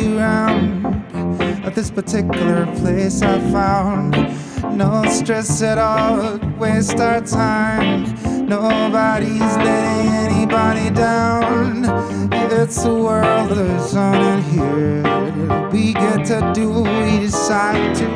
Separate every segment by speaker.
Speaker 1: be around at this particular place I found. No stress at all, waste our time. Nobody's letting anybody down. It's a world of its own in here. We get to do what we decide to.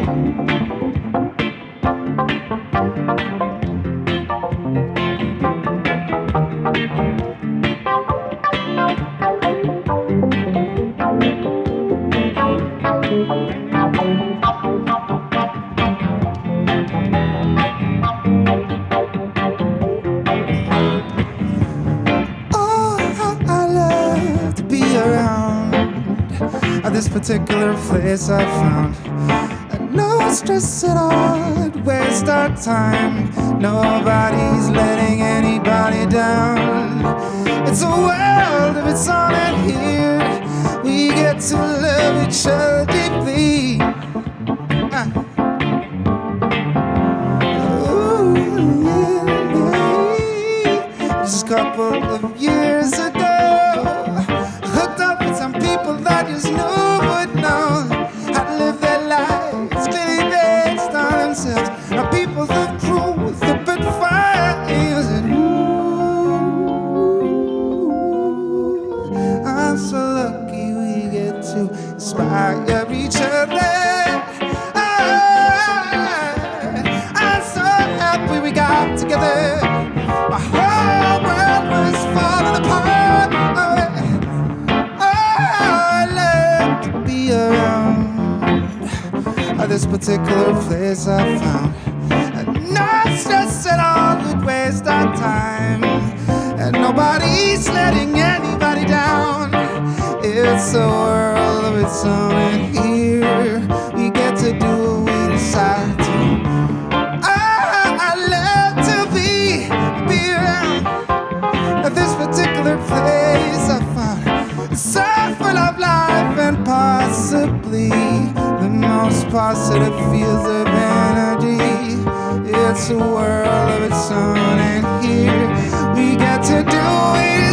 Speaker 1: At this particular place I found, and no stress at all, it waste our time. Nobody's letting anybody down. It's a world of its own in here. We get to love each other deeply. Just a couple of years ago, hooked up with some people that just knew would know how to live their lives clearly based on themselves. Now people of truth, the bit fires, and I'm so lucky we get to inspire each other. I'm so happy we got together. My whole world was falling apart. At this particular place I found, and no stress at all would waste our time, and nobody's letting anybody down. It's a world of its own in here. We get to do what we decide to. I love to be around at this particular place I found. It's so full of life and possibly the most positive fields of energy. It's a world of its own, and here we get to do it.